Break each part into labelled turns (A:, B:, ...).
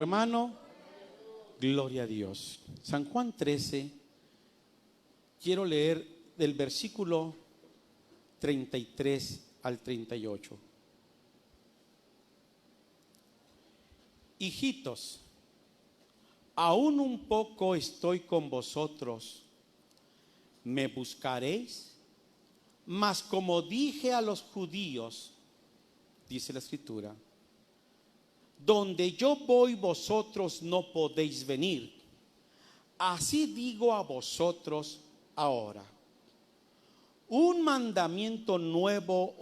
A: Hermano, gloria a Dios. San Juan 13, quiero leer del versículo 33 al 38. Hijitos, aún un poco estoy con vosotros, me buscaréis, mas como dije a los judíos, dice la Escritura, donde yo voy vosotros no podéis venir. Así digo a vosotros ahora. Un mandamiento nuevo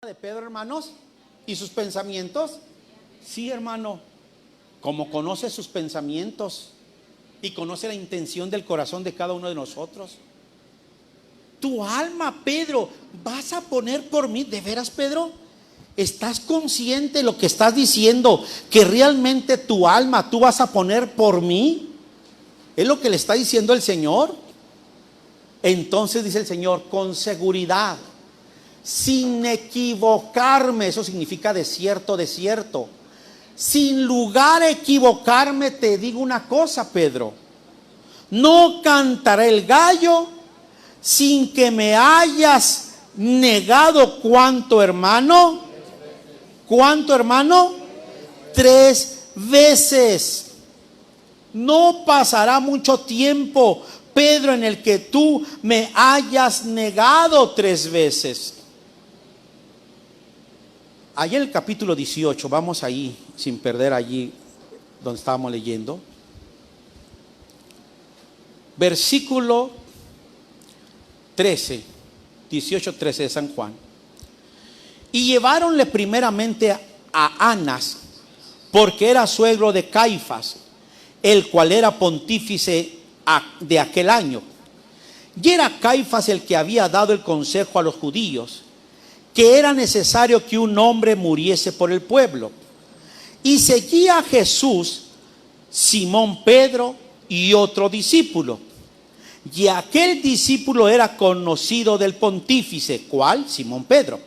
A: de Pedro, hermanos, y sus pensamientos. Sí, hermano, como conoce sus pensamientos y conoce la intención del corazón de cada uno de nosotros. Tu alma, Pedro, vas a poner por mí. ¿De veras, Pedro? ¿Estás consciente de lo que estás diciendo? Que realmente tu alma tú vas a poner por mí. Es lo que le está diciendo el Señor. Entonces dice el Señor, con seguridad, sin equivocarme. Eso significa desierto, desierto. Sin lugar a equivocarme, te digo una cosa, Pedro: no cantará el gallo sin que me hayas negado. ¿Cuánto, hermano? ¿Cuánto, hermano? 3 veces. No pasará mucho tiempo, Pedro, en el que tú me hayas negado 3 veces. Allí en el capítulo 18, vamos ahí, sin perder allí donde estábamos leyendo. Versículo 13, 18-13 de San Juan. Y lleváronle primeramente a Anás, porque era suegro de Caifás, el cual era pontífice de aquel año. Y era Caifás el que había dado el consejo a los judíos que era necesario que un hombre muriese por el pueblo. Y seguía a Jesús Simón Pedro y otro discípulo. Y aquel discípulo era conocido del pontífice. ¿Cuál? Simón Pedro.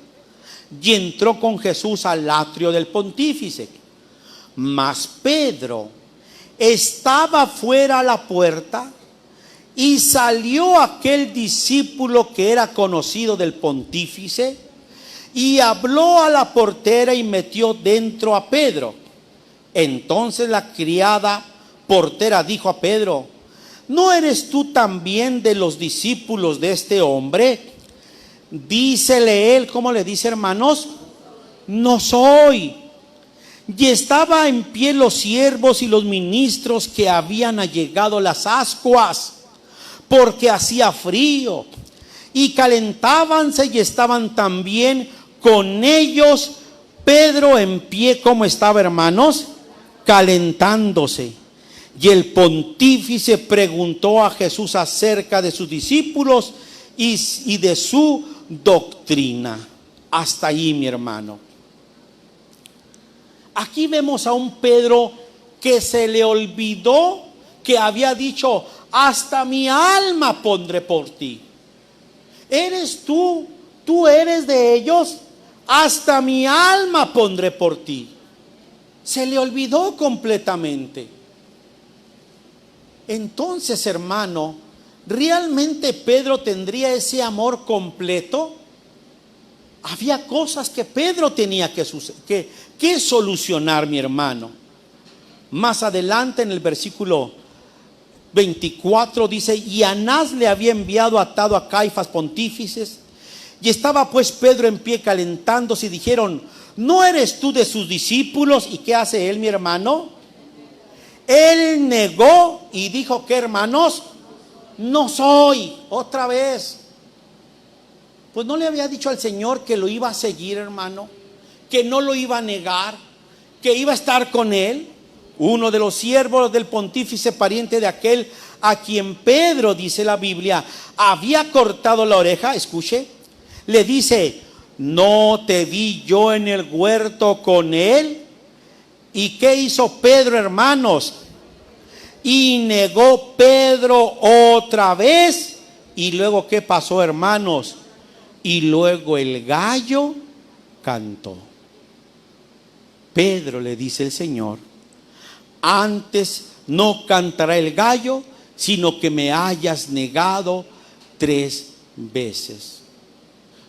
A: Y entró con Jesús al atrio del pontífice. Mas Pedro estaba fuera a la puerta, y salió aquel discípulo que era conocido del pontífice, y habló a la portera y metió dentro a Pedro. Entonces la criada portera dijo a Pedro: ¿no eres tú también de los discípulos de este hombre? Dícele él, ¿cómo le dice, hermanos? No soy. Y estaba en pie los siervos y los ministros que habían allegado las ascuas, porque hacía frío, y calentábanse, y estaban también con ellos Pedro en pie. ¿Cómo estaba, hermanos? Calentándose. Y el pontífice preguntó a Jesús acerca de sus discípulos y de su doctrina. Hasta ahí, mi hermano. Aquí vemos a un Pedro que se le olvidó que había dicho: hasta mi alma pondré por ti. ¿Eres tú? ¿Tú eres de ellos? Hasta mi alma pondré por ti. Se le olvidó completamente. Entonces, hermano, ¿realmente Pedro tendría ese amor completo? Había cosas que Pedro tenía que solucionar, mi hermano. Más adelante en el versículo 24 dice: y Anás le había enviado atado a Caifás pontífices, y estaba pues Pedro en pie calentándose, y dijeron: ¿no eres tú de sus discípulos? ¿Y qué hace él, mi hermano? Él negó y dijo: ¿qué, hermanos? No soy. Otra vez. Pues no le había dicho al Señor que lo iba a seguir, hermano, que no lo iba a negar, que iba a estar con él. Uno de los siervos del pontífice, pariente de aquel a quien Pedro, dice la Biblia, había cortado la oreja, escuche, le dice: ¿no te vi yo en el huerto con él? ¿Y qué hizo Pedro, hermanos? Y negó Pedro otra vez. Y luego, ¿qué pasó, hermanos? Y luego el gallo cantó. Pedro, le dice el Señor: antes no cantará el gallo, sino que me hayas negado 3 veces.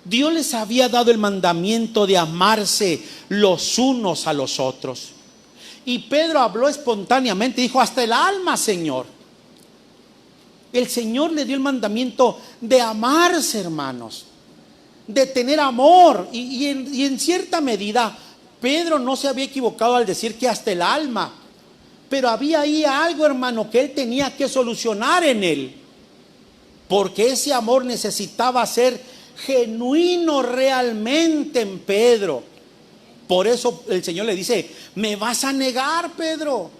A: Dios les había dado el mandamiento de amarse los unos a los otros. Y Pedro habló espontáneamente, dijo: hasta el alma, Señor. El Señor le dio el mandamiento de amarse, hermanos, de tener amor. Y en cierta medida Pedro no se había equivocado al decir que hasta el alma. Pero había ahí algo, hermano, que él tenía que solucionar en él, porque ese amor necesitaba ser genuino realmente en Pedro. Por eso el Señor le dice: me vas a negar, Pedro.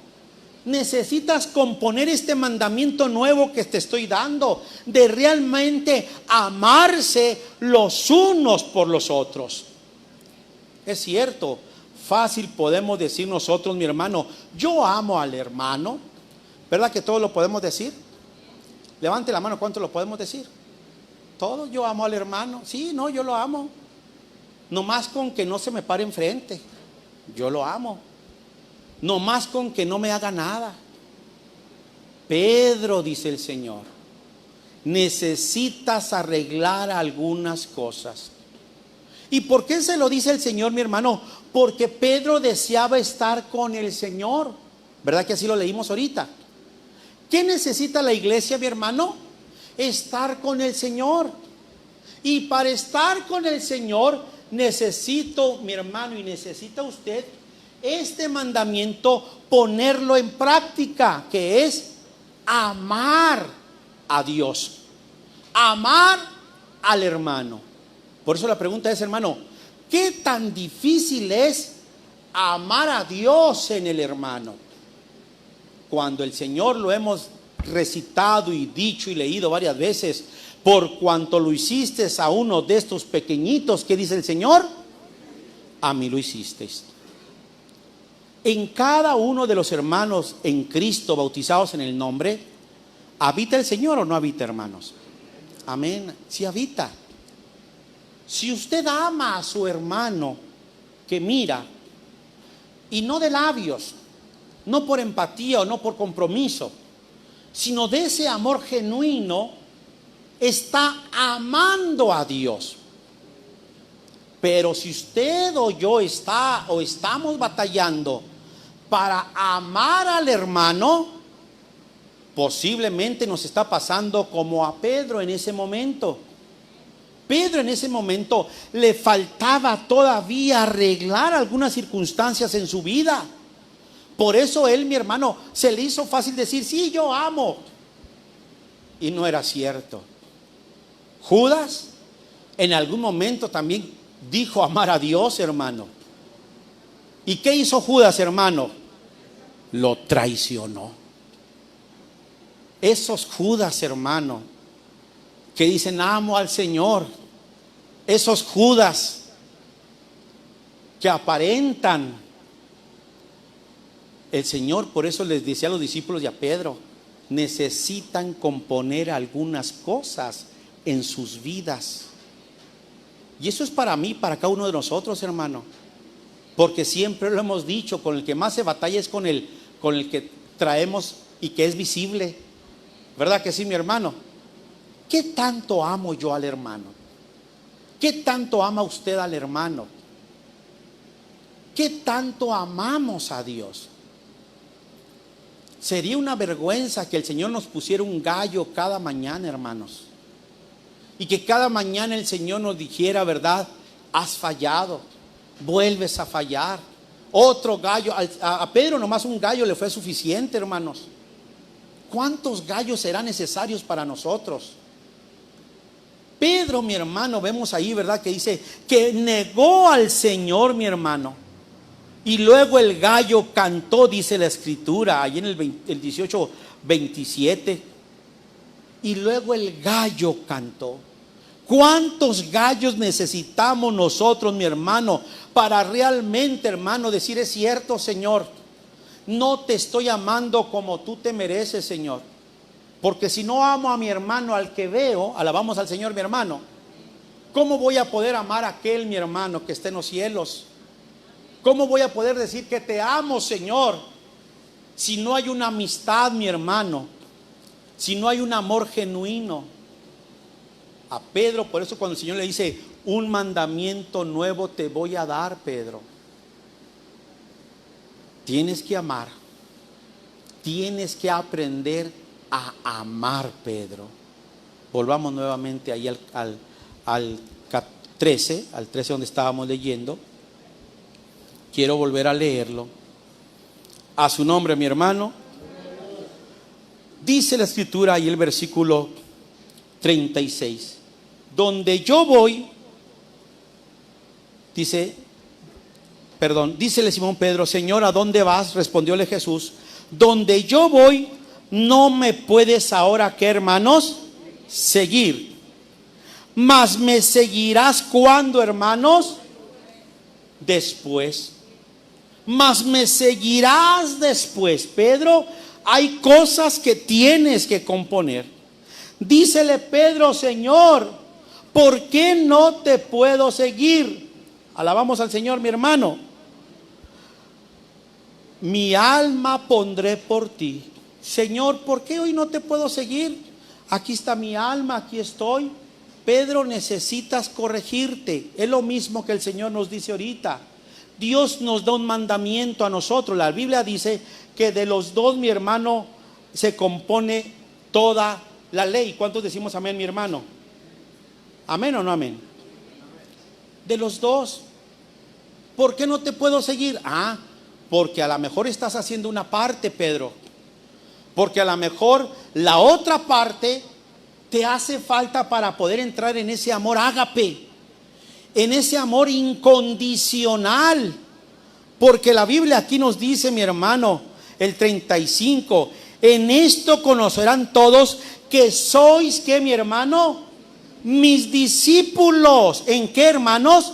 A: Necesitas componer este mandamiento nuevo que te estoy dando, de realmente amarse los unos por los otros. Es cierto, fácil podemos decir nosotros, mi hermano, yo amo al hermano. ¿Verdad que todos lo podemos decir? Levante la mano, ¿cuánto lo podemos decir? Todos, yo amo al hermano. Sí, no, yo lo amo. Nomás con que no se me pare enfrente, yo lo amo. Nomás con que no me haga nada. Pedro, dice el Señor, necesitas arreglar algunas cosas. ¿Y por qué se lo dice el Señor, mi hermano? Porque Pedro deseaba estar con el Señor. ¿Verdad que así lo leímos ahorita? ¿Qué necesita la iglesia, mi hermano? Estar con el Señor. Y para estar con el Señor necesito, mi hermano, y necesita usted este mandamiento, ponerlo en práctica, que es amar a Dios, amar al hermano. Por eso la pregunta es, hermano, ¿qué tan difícil es amar a Dios en el hermano? Cuando el Señor lo hemos recitado y dicho y leído varias veces: por cuanto lo hiciste a uno de estos pequeñitos, ¿qué dice el Señor? A mí lo hicisteis. En cada uno de los hermanos en Cristo bautizados en el nombre, ¿habita el Señor o no habita, hermanos? Amén, sí habita. Si usted ama a su hermano que mira, y no de labios, no por empatía o no por compromiso, sino de ese amor genuino, está amando a Dios. Pero si usted o yo estamos batallando para amar al hermano, posiblemente nos está pasando como a Pedro en ese momento. Pedro en ese momento le faltaba todavía arreglar algunas circunstancias en su vida. Por eso él, mi hermano, se le hizo fácil decir: sí, yo amo. Y no era cierto. Judas en algún momento también dijo amar a Dios, hermano. ¿Y qué hizo Judas, hermano? Lo traicionó. Esos Judas, hermano, que dicen amo al Señor, esos Judas que aparentan, el Señor por eso les decía a los discípulos y a Pedro: necesitan componer algunas cosas en sus vidas. Y eso es para mí, para cada uno de nosotros, hermano, porque siempre lo hemos dicho, con el que más se batalla es con el que traemos y que es visible. ¿Verdad que sí, mi hermano? ¿Qué tanto amo yo al hermano? ¿Qué tanto ama usted al hermano? ¿Qué tanto amamos a Dios? Sería una vergüenza que el Señor nos pusiera un gallo cada mañana, hermanos, y que cada mañana el Señor nos dijera: verdad, has fallado, vuelves a fallar. Otro gallo, a Pedro nomás un gallo le fue suficiente, hermanos. ¿Cuántos gallos serán necesarios para nosotros? Pedro, mi hermano, vemos ahí, ¿verdad?, que dice que negó al Señor, mi hermano. Y luego el gallo cantó, dice la escritura, ahí en el 18:27. Y luego el gallo cantó. ¿Cuántos gallos necesitamos nosotros, mi hermano, para realmente, hermano, decir: es cierto, Señor, no te estoy amando como tú te mereces, Señor? Porque si no amo a mi hermano, al que veo, alabamos al Señor, mi hermano, ¿cómo voy a poder amar a aquel, mi hermano, que está en los cielos? ¿Cómo voy a poder decir que te amo, Señor, si no hay una amistad, mi hermano, si no hay un amor genuino? A Pedro, por eso cuando el Señor le dice: un mandamiento nuevo te voy a dar, Pedro, tienes que amar, tienes que aprender a amar, Pedro. Volvamos nuevamente ahí al 13 donde estábamos leyendo. Quiero volver a leerlo. A su nombre, mi hermano. Dice la escritura ahí el versículo 36: donde yo voy, dícele Simón Pedro, Señor, ¿a dónde vas? Respondióle Jesús, donde yo voy, no me puedes ahora, ¿qué, hermanos? Seguir. Mas me seguirás cuando, hermanos, después. Mas me seguirás después. Pedro, hay cosas que tienes que componer. Dícele Pedro, Señor, ¿por qué no te puedo seguir? Alabamos al Señor, mi hermano. Mi alma pondré por ti. Señor, ¿por qué hoy no te puedo seguir? Aquí está mi alma, aquí estoy. Pedro, necesitas corregirte. Es lo mismo que el Señor nos dice ahorita. Dios nos da un mandamiento a nosotros. La Biblia dice que de los dos, mi hermano, se compone toda la ley. ¿Cuántos decimos amén, mi hermano? ¿Amén o no amén? De los dos. ¿Por qué no te puedo seguir? Porque a lo mejor estás haciendo una parte, Pedro. Porque a lo mejor la otra parte te hace falta para poder entrar en ese amor ágape, en ese amor incondicional. Porque la Biblia aquí nos dice, mi hermano, el 35, en esto conocerán todos que sois, ¿qué, mi hermano? Mis discípulos. ¿En qué, hermanos?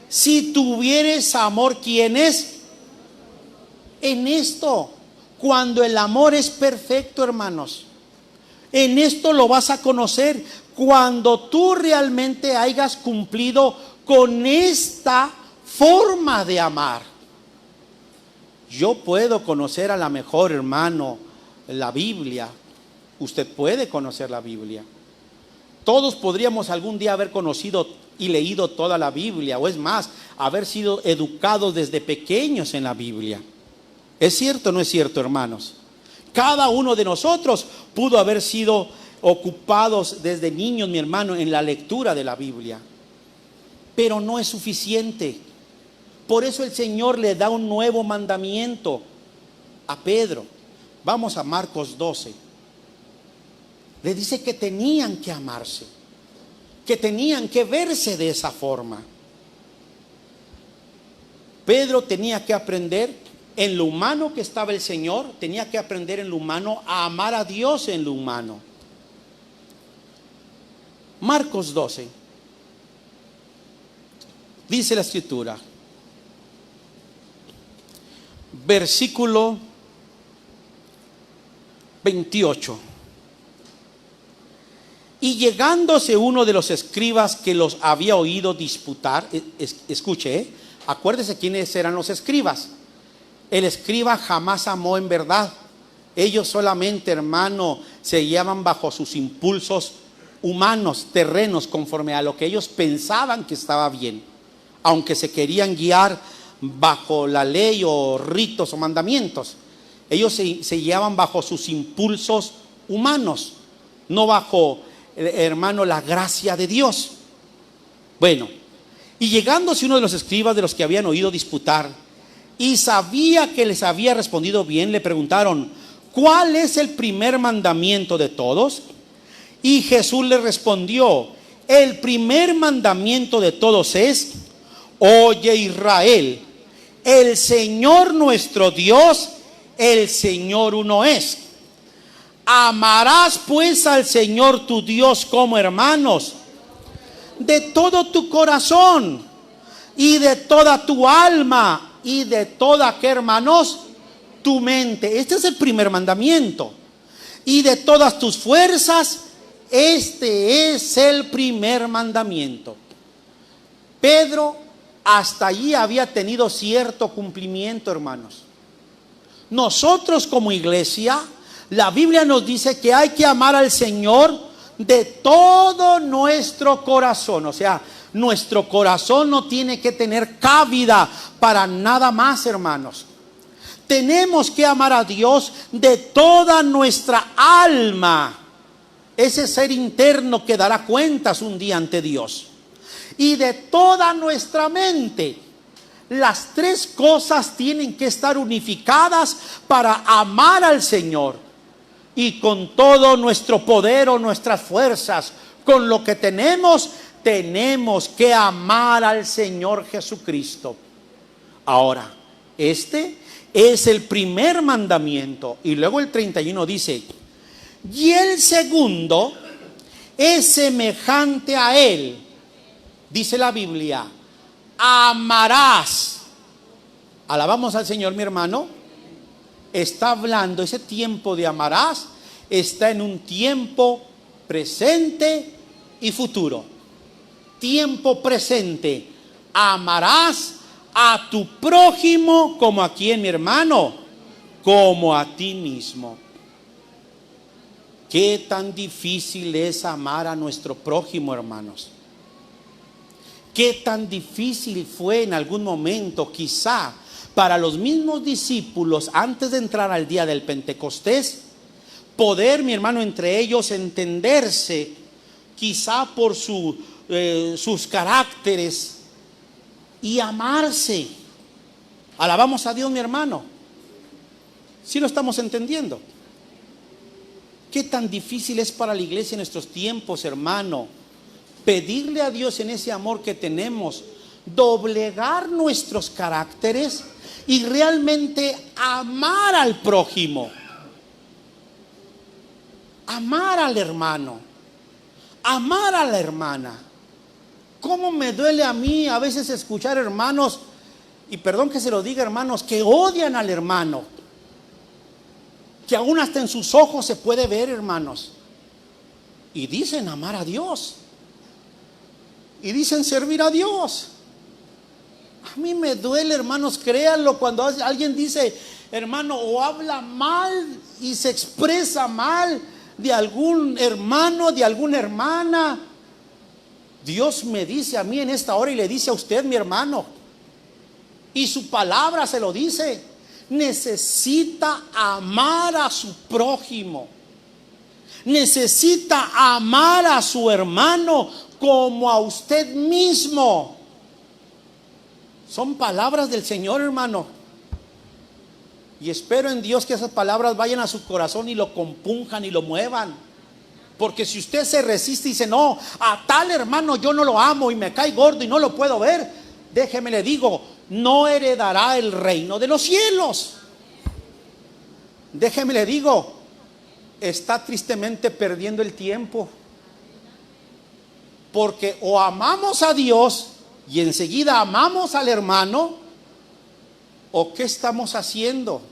A: Si tuvieres amor, ¿quién es? En esto, cuando el amor es perfecto, hermanos, en esto lo vas a conocer, cuando tú realmente hayas cumplido con esta forma de amar. Yo puedo conocer a la mejor, hermano, la Biblia. Usted puede conocer la Biblia. Todos podríamos algún día haber conocido y leído toda la Biblia, o es más, haber sido educados desde pequeños en la Biblia. ¿Es cierto o no es cierto, hermanos? Cada uno de nosotros pudo haber sido ocupados desde niños, mi hermano, en la lectura de la Biblia. Pero no es suficiente. Por eso el Señor le da un nuevo mandamiento a Pedro. Vamos a Marcos 12. Le dice que tenían que amarse, que tenían que verse de esa forma. Pedro tenía que aprender en lo humano que estaba el Señor, tenía que aprender en lo humano a amar a Dios en lo humano. Marcos 12. Dice la Escritura, versículo 28. Y llegándose uno de los escribas que los había oído disputar, escuche, acuérdese quiénes eran los escribas. El escriba jamás amó en verdad. Ellos solamente, hermano, se guiaban bajo sus impulsos humanos, terrenos, conforme a lo que ellos pensaban que estaba bien, aunque se querían guiar bajo la ley o ritos o mandamientos. Ellos se guiaban bajo sus impulsos humanos, no bajo, hermano, la gracia de Dios. Bueno, y llegándose uno de los escribas de los que habían oído disputar, y sabía que les había respondido bien, le preguntaron, ¿cuál es el primer mandamiento de todos? Y Jesús le respondió, el primer mandamiento de todos es, oye Israel, el Señor nuestro Dios, el Señor uno es. Amarás pues al Señor tu Dios como hermanos, de todo tu corazón y de toda tu alma y de toda, ¿qué, hermanos? Tu mente. Este es el primer mandamiento. Y de todas tus fuerzas, este es el primer mandamiento. Pedro hasta allí había tenido cierto cumplimiento, hermanos. Nosotros como iglesia, la Biblia nos dice que hay que amar al Señor de todo nuestro corazón. O sea, nuestro corazón no tiene que tener cabida para nada más, hermanos. Tenemos que amar a Dios de toda nuestra alma. Ese ser interno que dará cuentas un día ante Dios. Y de toda nuestra mente. Las tres cosas tienen que estar unificadas para amar al Señor. Y con todo nuestro poder o nuestras fuerzas, con lo que tenemos, tenemos que amar al Señor Jesucristo. Ahora, este es el primer mandamiento. Y luego el 31 dice: y el segundo es semejante a él. Dice la Biblia: amarás. Alabamos al Señor, mi hermano. Está hablando, ese tiempo de amarás está en un tiempo presente y futuro. Tiempo presente: amarás a tu prójimo como a quien, mi hermano, como a ti mismo. Qué tan difícil es amar a nuestro prójimo, hermanos. Qué tan difícil fue en algún momento, quizá para los mismos discípulos, antes de entrar al día del Pentecostés, poder, mi hermano, entre ellos entenderse, quizá por sus caracteres, y amarse. Alabamos a Dios, mi hermano. ¿Sí lo estamos entendiendo? Qué tan difícil es para la iglesia en nuestros tiempos, hermano, pedirle a Dios en ese amor que tenemos, doblegar nuestros caracteres y realmente amar al prójimo, amar al hermano, amar a la hermana. ¿Cómo me duele a mí a veces escuchar hermanos, y perdón que se lo diga, hermanos, que odian al hermano, que aún hasta en sus ojos se puede ver, hermanos, y dicen amar a Dios, y dicen servir a Dios? A mí me duele, hermanos, créanlo, cuando alguien dice, hermano, o habla mal y se expresa mal de algún hermano, de alguna hermana. Dios me dice a mí en esta hora y le dice a usted, mi hermano, y su palabra se lo dice: necesita amar a su prójimo, necesita amar a su hermano como a usted mismo. Son palabras del Señor, hermano, y espero en Dios que esas palabras vayan a su corazón y lo compunjan y lo muevan. Porque si usted se resiste y dice, no, a tal hermano yo no lo amo y me cae gordo y no lo puedo ver, déjeme le digo, no heredará el reino de los cielos. Déjeme le digo, está tristemente perdiendo el tiempo. Porque o amamos a Dios y enseguida amamos al hermano, o ¿qué estamos haciendo?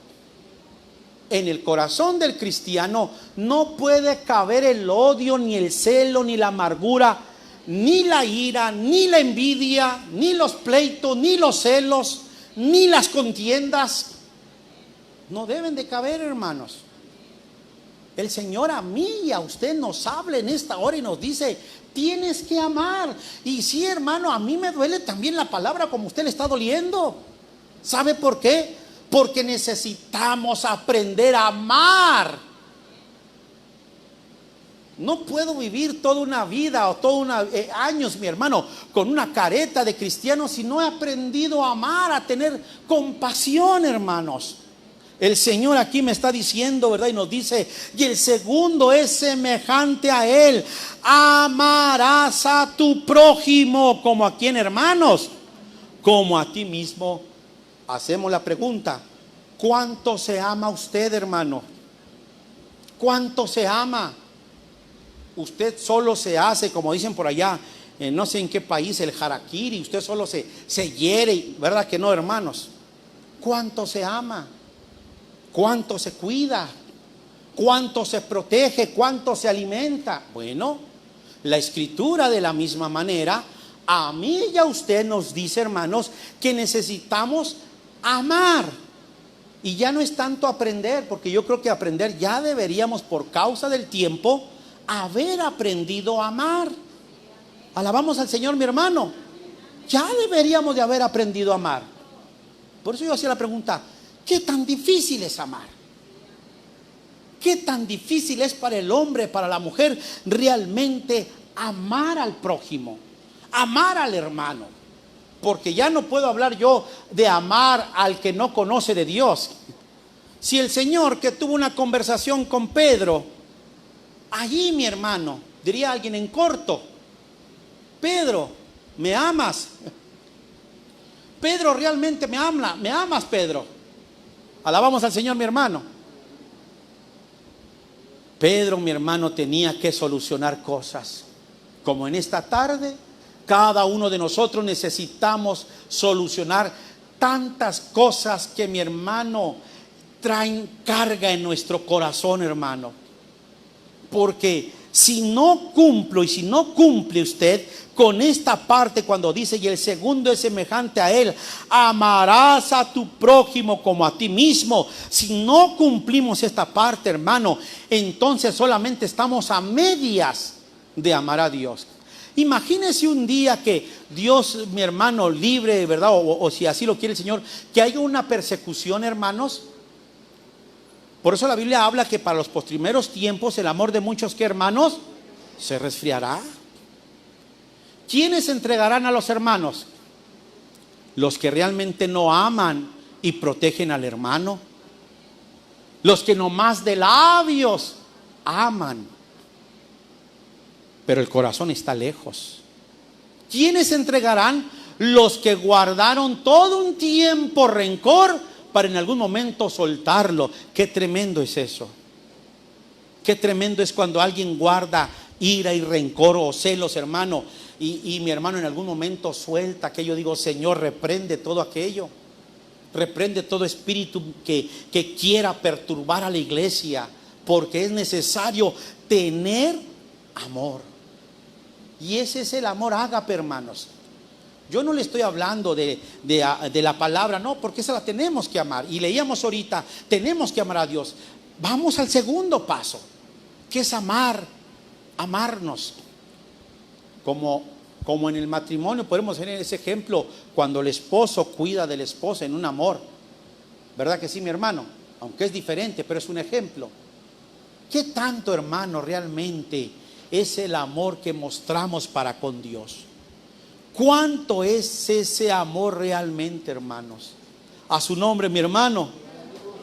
A: En el corazón del cristiano no puede caber el odio, ni el celo, ni la amargura, ni la ira, ni la envidia, ni los pleitos, ni los celos, ni las contiendas. No deben de caber, hermanos. El Señor a mí y a usted nos habla en esta hora y nos dice: tienes que amar. Y sí, hermano, a mí me duele también la palabra como a usted le está doliendo. ¿Sabe por qué? Porque necesitamos aprender a amar. No puedo vivir toda una vida o todos años, mi hermano, con una careta de cristiano si no he aprendido a amar, a tener compasión, hermanos. El Señor aquí me está diciendo, ¿verdad? Y nos dice: y el segundo es semejante a él: amarás a tu prójimo como a quien, hermanos, como a ti mismo. Hacemos la pregunta: ¿cuánto se ama usted, hermano? ¿Cuánto se ama? Usted solo se hace, como dicen por allá, no sé en qué país, el harakiri. Usted solo se hiere, ¿verdad que no, hermanos? ¿Cuánto se ama? ¿Cuánto se cuida? ¿Cuánto se protege? ¿Cuánto se alimenta? Bueno, la Escritura de la misma manera, a mí y a usted nos dice, hermanos, que necesitamos amar. Y ya no es tanto aprender, porque yo creo que aprender ya deberíamos, por causa del tiempo, haber aprendido a amar. Alabamos al Señor, mi hermano. Ya deberíamos de haber aprendido a amar. Por eso yo hacía la pregunta: ¿qué tan difícil es amar? ¿Qué tan difícil es para el hombre, para la mujer, realmente amar al prójimo, amar al hermano? Porque ya no puedo hablar yo de amar al que no conoce de Dios. Si el Señor, que tuvo una conversación con Pedro, allí, mi hermano, Diría alguien en corto: Pedro, ¿me amas? Pedro, realmente me amas, Pedro. Alabamos al Señor, mi hermano. Pedro, mi hermano, tenía que solucionar cosas. Como en esta tarde, cada uno de nosotros necesitamos solucionar tantas cosas que, mi hermano, traen carga en nuestro corazón, hermano. Porque si no cumplo y si no cumple usted con esta parte cuando dice: y el segundo es semejante a él, amarás a tu prójimo como a ti mismo. Si no cumplimos esta parte, hermano, entonces solamente estamos a medias de amar a Dios. Imagínese un día que Dios, mi hermano, libre, ¿verdad? O si así lo quiere el Señor, que haya una persecución, hermanos. Por eso la Biblia habla que para los postrimeros tiempos el amor de muchos, ¿qué, hermanos? Se resfriará. ¿Quiénes se entregarán a los hermanos? Los que realmente no aman y protegen al hermano. Los que nomás de labios aman, pero el corazón está lejos. ¿Quiénes se entregarán? Los que guardaron todo un tiempo rencor para en algún momento soltarlo. Qué tremendo es eso. Qué tremendo es cuando alguien guarda ira y rencor o celos, hermano, y mi hermano en algún momento suelta aquello. Digo: Señor, reprende todo aquello. Reprende todo espíritu que quiera perturbar a la iglesia, porque es necesario tener amor. Y ese es el amor ágape, hermanos. Yo no le estoy hablando de la palabra, no, porque esa la tenemos que amar. Y leíamos ahorita, tenemos que amar a Dios. Vamos al segundo paso, que es amarnos. Como en el matrimonio podemos tener ese ejemplo, cuando el esposo cuida de la esposa en un amor. ¿Verdad que sí, mi hermano? Aunque es diferente, pero es un ejemplo. ¿Qué tanto, hermano, realmente es el amor que mostramos para con Dios? ¿Cuánto es ese amor realmente, hermanos? A su nombre, mi hermano.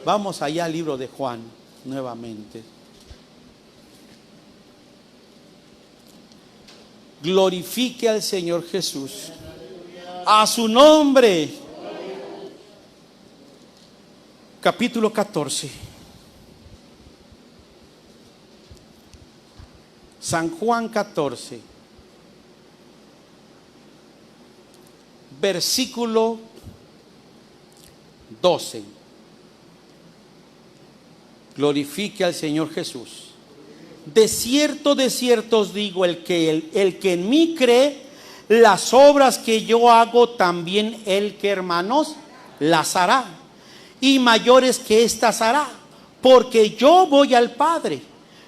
A: Vamos allá al libro de Juan nuevamente. Glorifique al Señor Jesús. A su nombre. Capítulo 14. San Juan 14. Versículo 12. Glorifique al Señor Jesús. De cierto os digo, el que en mí cree, las obras que yo hago también el que, hermanos, las hará, y mayores que éstas hará, porque yo voy al Padre,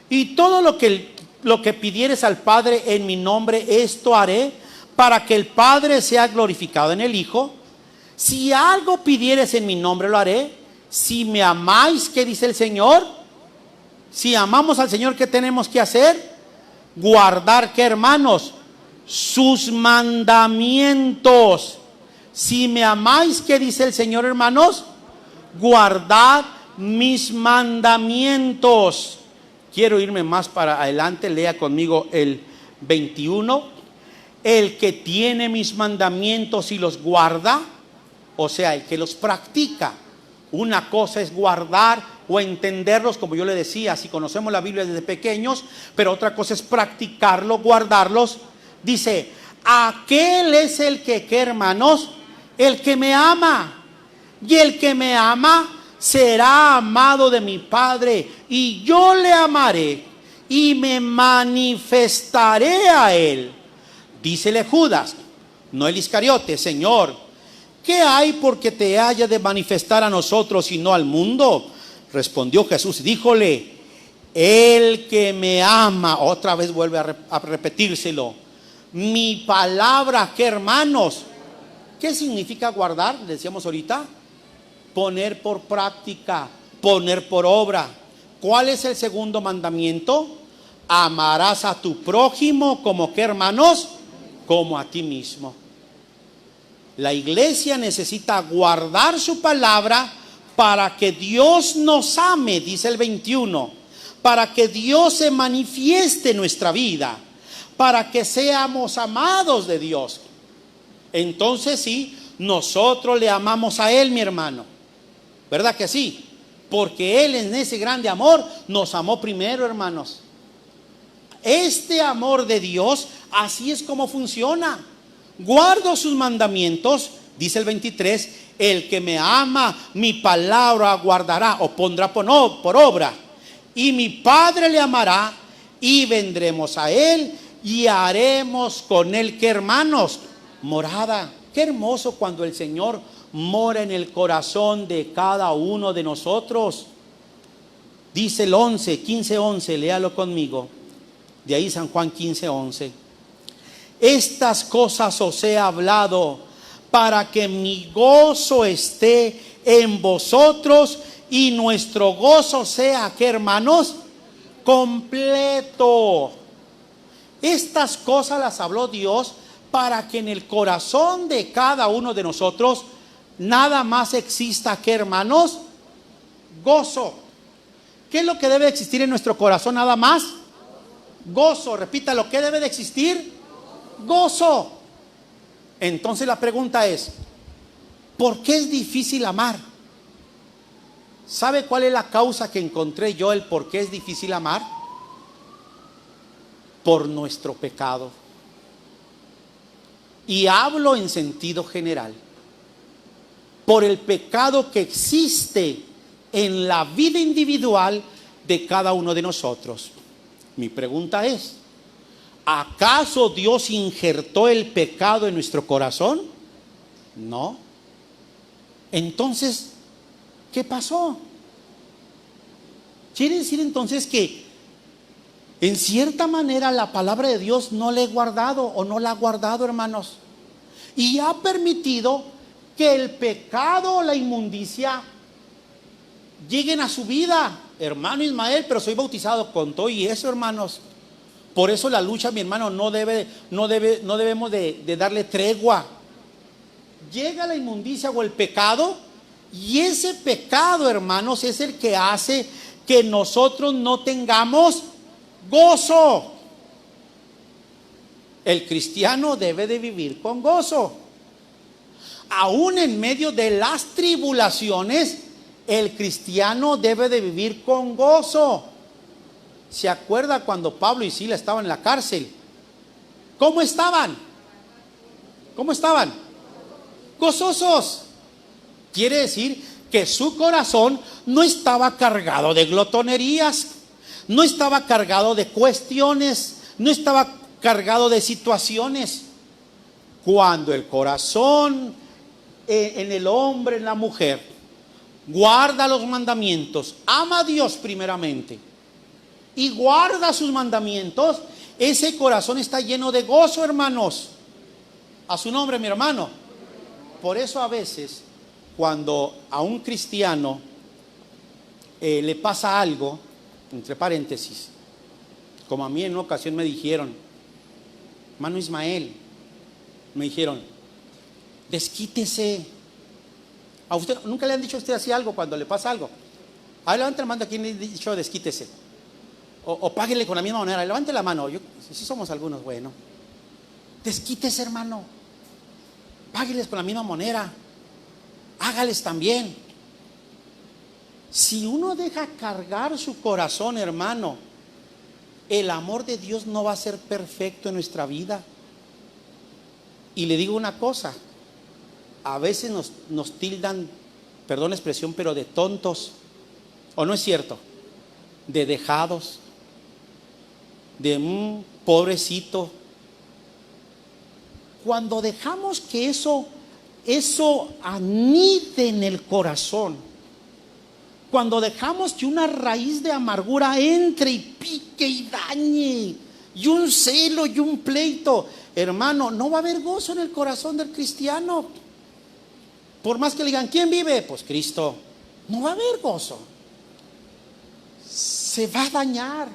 A: y todo lo que pidieres al Padre en mi nombre, esto haré, para que el Padre sea glorificado en el Hijo. Si algo pidieres en mi nombre, lo haré. Si me amáis, ¿qué dice el Señor? Si amamos al Señor, ¿qué tenemos que hacer? Guardar, ¿qué, hermanos? Sus mandamientos. Si me amáis, ¿qué dice el Señor, hermanos? Guardad mis mandamientos. Quiero irme más para adelante. Lea conmigo el 21. El que tiene mis mandamientos y los guarda, o sea, el que los practica. Una cosa es guardar o entenderlos, como yo le decía, si conocemos la Biblia desde pequeños, pero otra cosa es practicarlo, guardarlos. Dice: aquel es el que, ¿qué, hermanos? El que me ama. Y el que me ama será amado de mi Padre, y yo le amaré y me manifestaré a él. Dícele Judas, no el Iscariote: Señor, ¿qué hay porque te haya de manifestar a nosotros y no al mundo? Respondió Jesús y díjole: el que me ama, otra vez vuelve a repetírselo, mi palabra, ¿qué, hermanos? ¿Qué significa guardar? Le decíamos ahorita, poner por práctica, poner por obra. ¿Cuál es el segundo mandamiento? Amarás a tu prójimo como, ¿qué, hermanos? Como a ti mismo. La iglesia necesita guardar su palabra para que Dios nos ame, dice el 21, para que Dios se manifieste en nuestra vida. para que seamos amados de Dios. Entonces sí, nosotros le amamos a Él, mi hermano. ¿Verdad que sí? Porque Él en ese grande amor nos amó primero, hermanos. Este amor de Dios, así es como funciona. Guardo sus mandamientos, dice el 23, el que me ama, mi palabra guardará o pondrá por obra. Y mi Padre le amará y vendremos a Él y haremos con Él, ¿qué, hermanos? Morada. Qué hermoso cuando el Señor mora en el corazón de cada uno de nosotros. Dice el 15:11, léalo conmigo. De ahí San Juan 15:11. Estas cosas os he hablado para que mi gozo esté en vosotros y nuestro gozo sea, ¿qué, hermanos? Completo. Estas cosas las habló Dios para que en el corazón de cada uno de nosotros nada más exista, ¿qué, hermanos? Gozo. ¿Qué es lo que debe existir en nuestro corazón nada más? Gozo. Repítalo, ¿qué debe de existir? Gozo. Entonces la pregunta es, ¿por qué es difícil amar? ¿Sabe cuál es la causa que encontré yo el por qué es difícil amar? Por nuestro pecado. Y hablo en sentido general. Por el pecado que existe en la vida individual de cada uno de nosotros. Mi pregunta es, ¿acaso Dios injertó el pecado en nuestro corazón? No. Entonces, ¿qué pasó? Quiere decir entonces que en cierta manera la palabra de Dios no la he guardado o no la ha guardado, hermanos. Y ha permitido que el pecado o la inmundicia lleguen a su vida. Hermano Ismael, pero soy bautizado con todo y eso, hermanos. Por eso la lucha, mi hermano, no debemos de darle tregua. Llega la inmundicia o el pecado, y ese pecado, hermanos, es el que hace que nosotros no tengamos gozo. El cristiano debe de vivir con gozo. Aún en medio de las tribulaciones, el cristiano debe de vivir con gozo. ¿Se acuerda cuando Pablo y Sila estaban en la cárcel? ¿Cómo estaban? ¿Cómo estaban? Gozosos. Quiere decir que su corazón no estaba cargado de glotonerías, no estaba cargado de cuestiones, no estaba cargado de situaciones. Cuando el corazón en el hombre, en la mujer, guarda los mandamientos, ama a Dios primeramente y guarda sus mandamientos, ese corazón está lleno de gozo, hermanos. A su nombre, mi hermano. Por eso a veces cuando a un cristiano le pasa algo, entre paréntesis, como a mí en una ocasión me dijeron, hermano Ismael, me dijeron, desquítese. ¿A usted nunca le han dicho a usted así algo cuando le pasa algo? A ver, levante la mano a quien le ha dicho desquítese. O páguele con la misma manera. Levante la mano. Si somos algunos, bueno. Desquítese, hermano. Págueles con la misma manera. Hágales también. Si uno deja cargar su corazón, hermano, el amor de Dios no va a ser perfecto en nuestra vida. Y le digo una cosa, a veces nos tildan, perdón la expresión, pero de tontos, ¿o no es cierto? De dejados, de pobrecito. Cuando dejamos que eso anide en el corazón, cuando dejamos que una raíz de amargura entre y pique y dañe, y un celo y un pleito, hermano, no va a haber gozo en el corazón del cristiano. Por más que le digan, ¿quién vive? Pues Cristo. No va a haber gozo. Se va a dañar,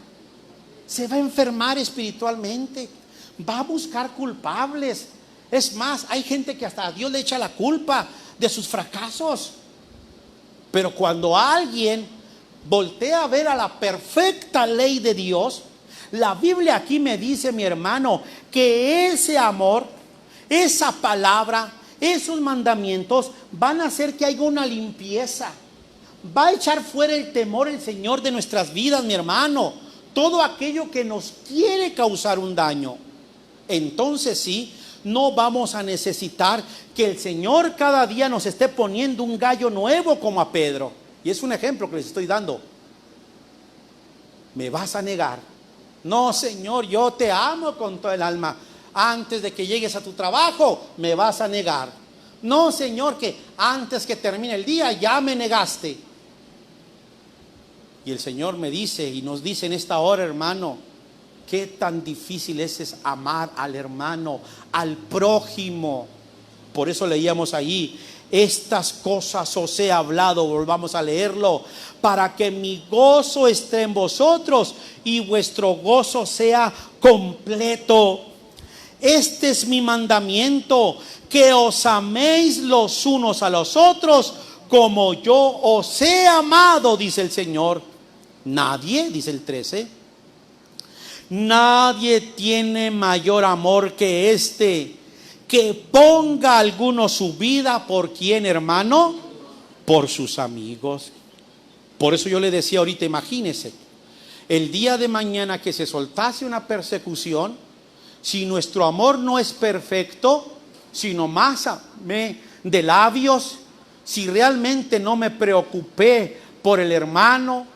A: se va a enfermar espiritualmente, va a buscar culpables. Es más, hay gente que hasta a Dios le echa la culpa de sus fracasos. Pero cuando alguien voltea a ver a la perfecta ley de Dios, La Biblia aquí me dice, mi hermano, que ese amor, esa palabra, esos mandamientos van a hacer que haya una limpieza. Va a echar fuera el temor el Señor de nuestras vidas, mi hermano. Todo aquello que nos quiere causar un daño. Entonces sí, no vamos a necesitar que el Señor cada día nos esté poniendo un gallo nuevo como a Pedro. Y es un ejemplo que les estoy dando. ¿Me vas a negar? No, Señor, yo te amo con todo el alma. Antes de que llegues a tu trabajo, me vas a negar. No, Señor, que antes que termine el día ya me negaste. Y el Señor me dice y nos dice en esta hora, hermano, qué tan difícil es amar al hermano, al prójimo. Por eso leíamos ahí, estas cosas os he hablado, volvamos a leerlo, para que mi gozo esté en vosotros y vuestro gozo sea completo. Este es mi mandamiento, que os améis los unos a los otros como yo os he amado, dice el Señor. Nadie, dice el 13, nadie tiene mayor amor que este, que ponga alguno su vida por quién, hermano, por sus amigos. Por eso yo le decía ahorita, imagínese, el día de mañana que se soltase una persecución, si nuestro amor no es perfecto, sino más de labios, si realmente no me preocupé por el hermano,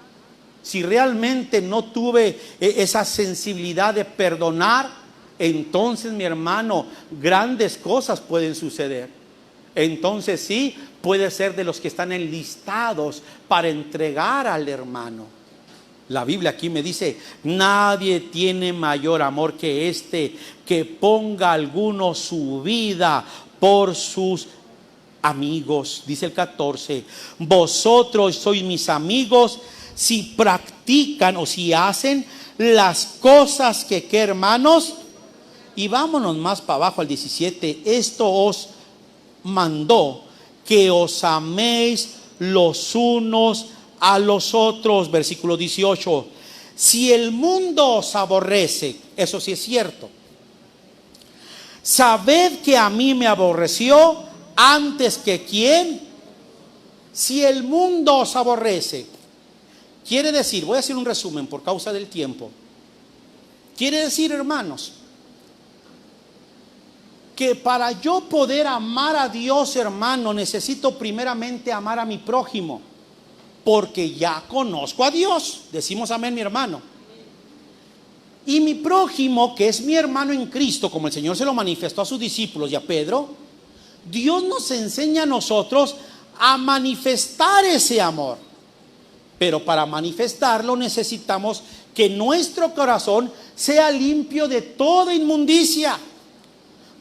A: si realmente no tuve esa sensibilidad de perdonar, entonces, mi hermano, grandes cosas pueden suceder. Entonces sí, puede ser de los que están enlistados para entregar al hermano. La Biblia aquí me dice, nadie tiene mayor amor que este, que ponga alguno su vida por sus amigos. Dice el 14, vosotros sois mis amigos si practican o si hacen las cosas que, ¿qué, hermanos? Y vámonos más para abajo al 17. Esto os mandó, que os améis los unos a los otros. Versículo 18. Si el mundo os aborrece, eso sí es cierto, sabed que a mí me aborreció antes que ¿quién? Si el mundo os aborrece, quiere decir, voy a hacer un resumen por causa del tiempo. Quiere decir, hermanos, que para yo poder amar a Dios, hermano, necesito primeramente amar a mi prójimo, porque ya conozco a Dios. Decimos amén, mi hermano. Y mi prójimo, que es mi hermano en Cristo, como el Señor se lo manifestó a sus discípulos y a Pedro, Dios nos enseña a nosotros a manifestar ese amor. Pero para manifestarlo necesitamos que nuestro corazón sea limpio de toda inmundicia,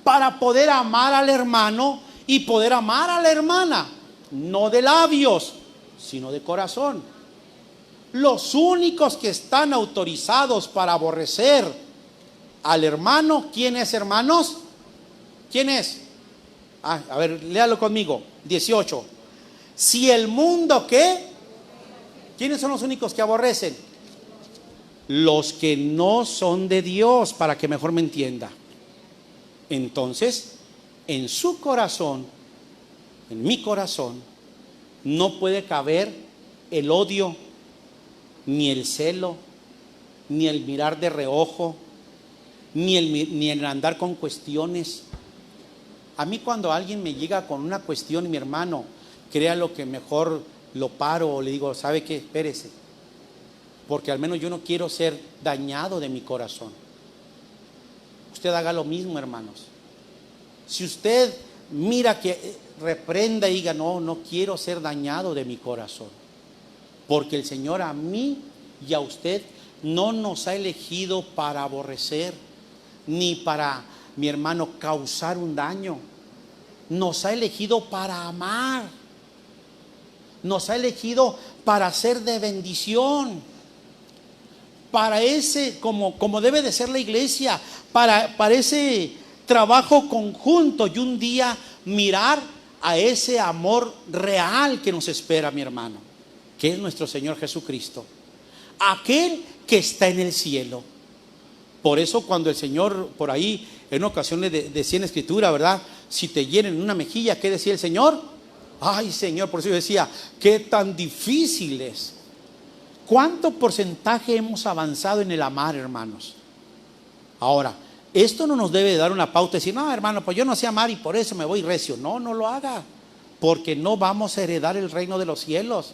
A: para poder amar al hermano y poder amar a la hermana, no de labios, sino de corazón. Los únicos que están autorizados para aborrecer al hermano, ¿quién es, hermanos? ¿Quién es? A ver, léalo conmigo. 18. Si el mundo, ¿qué? ¿Quiénes son los únicos que aborrecen? Los que no son de Dios, para que mejor me entienda. Entonces, en su corazón, en mi corazón, no puede caber el odio, ni el celo, ni el mirar de reojo, ni el andar con cuestiones. A mí cuando alguien me llega con una cuestión, mi hermano, créalo que mejor lo paro o le digo, ¿sabe qué? Espérese, porque al menos yo no quiero ser dañado de mi corazón. Usted haga lo mismo, hermanos. Si usted mira que reprenda y diga, no quiero ser dañado de mi corazón, porque el Señor a mí y a usted no nos ha elegido para aborrecer, ni para, mi hermano, causar un daño. Nos ha elegido para amar. Nos ha elegido para ser de bendición, para ese, como debe de ser la iglesia, para ese trabajo conjunto y un día mirar a ese amor real que nos espera, mi hermano, que es nuestro Señor Jesucristo, aquel que está en el cielo. Por eso cuando el Señor por ahí en ocasiones decía en la Escritura, ¿verdad? Si te hieren en una mejilla, ¿qué decía el Señor? Ay, Señor, por eso yo decía, qué tan difícil es. ¿Cuánto porcentaje hemos avanzado en el amar, hermanos? Ahora, esto no nos debe dar una pauta de decir, no, hermano, pues yo no sé amar y por eso me voy recio. No, no lo haga, porque no vamos a heredar el reino de los cielos.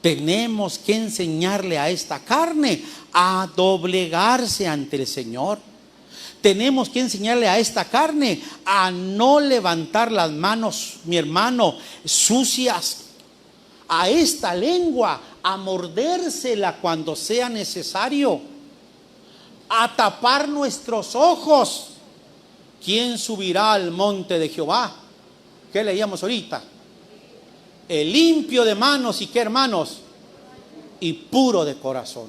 A: Tenemos que enseñarle a esta carne a doblegarse ante el Señor. Tenemos que enseñarle a esta carne a no levantar las manos, mi hermano, sucias. A esta lengua a mordérsela cuando sea necesario. A tapar nuestros ojos. ¿Quién subirá al monte de Jehová? ¿Qué leíamos ahorita? El limpio de manos y qué, hermanos, y puro de corazón,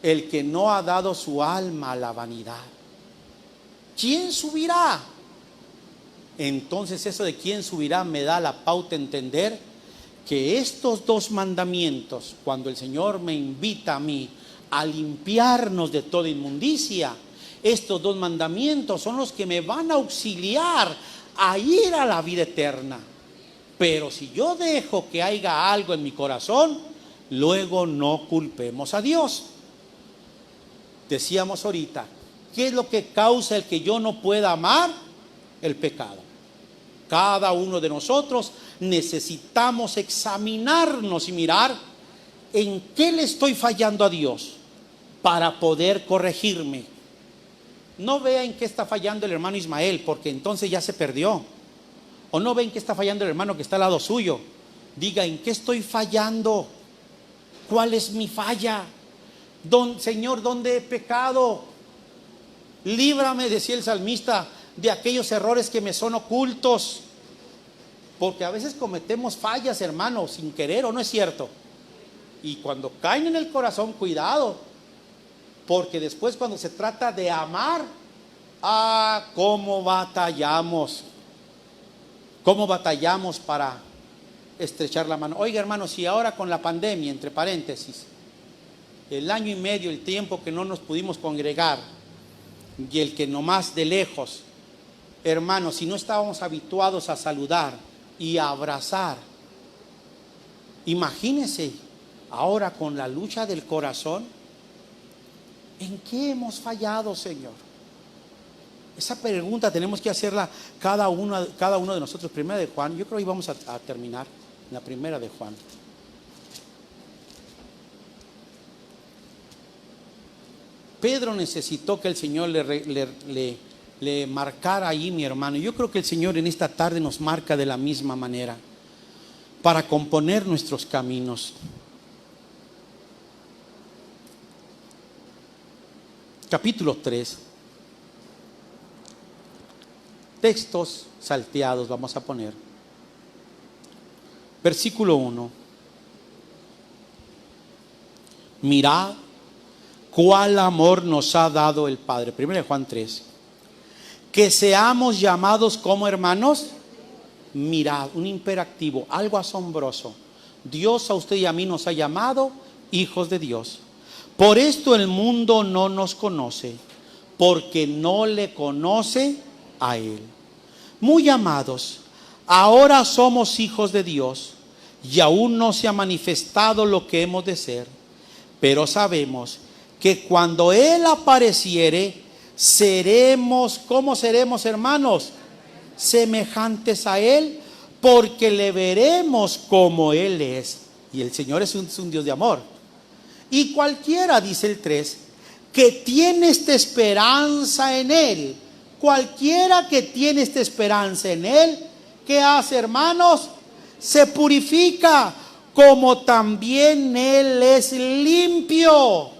A: el que no ha dado su alma a la vanidad. ¿Quién subirá? Entonces eso de quién subirá me da la pauta a entender que estos dos mandamientos, cuando el Señor me invita a mí a limpiarnos de toda inmundicia, estos dos mandamientos son los que me van a auxiliar a ir a la vida eterna. Pero si yo dejo que haya algo en mi corazón, luego no culpemos a Dios. Decíamos ahorita, ¿qué es lo que causa el que yo no pueda amar? El pecado. Cada uno de nosotros necesitamos examinarnos y mirar en qué le estoy fallando a Dios para poder corregirme. No vea en qué está fallando el hermano Ismael, porque entonces ya se perdió. O no ven que está fallando el hermano que está al lado suyo. Diga, ¿en qué estoy fallando? ¿Cuál es mi falla? Señor, ¿dónde he pecado? Líbrame, decía el salmista, de aquellos errores que me son ocultos. Porque a veces cometemos fallas, hermano, sin querer, ¿o no es cierto? Y cuando caen en el corazón, cuidado. Porque después cuando se trata de amar, cómo batallamos. ¿Cómo batallamos para estrechar la mano? Oiga, hermano, si ahora con la pandemia, entre paréntesis, el año y medio, el tiempo que no nos pudimos congregar y el que nomás de lejos, hermano, si no estábamos habituados a saludar y a abrazar, imagínense ahora con la lucha del corazón, ¿en qué hemos fallado, Señor? Esa pregunta tenemos que hacerla cada uno de nosotros. Primera de Juan, yo creo que vamos a terminar en la primera de Juan. Pedro necesitó que el Señor le marcara ahí, mi hermano. Yo creo que el Señor en esta tarde nos marca de la misma manera para componer nuestros caminos. Capítulo 3. Textos salteados vamos a poner. Versículo 1. Mirad cuál amor nos ha dado el Padre. 1 Juan 3. Que seamos llamados como hermanos. Mirad, un imperativo, algo asombroso. Dios a usted y a mí nos ha llamado hijos de Dios. Por esto el mundo no nos conoce, porque no le conoce a Él. Muy amados, ahora somos hijos de Dios y aún no se ha manifestado lo que hemos de ser, pero sabemos que cuando Él apareciere, seremos, ¿cómo seremos, hermanos? Semejantes a Él, porque le veremos como Él es. Y el Señor es un Dios de amor. Y cualquiera, dice el 3, que tiene esta esperanza en Él, cualquiera que tiene esta esperanza en Él, ¿qué hace, hermanos? Se purifica, como también Él es limpio.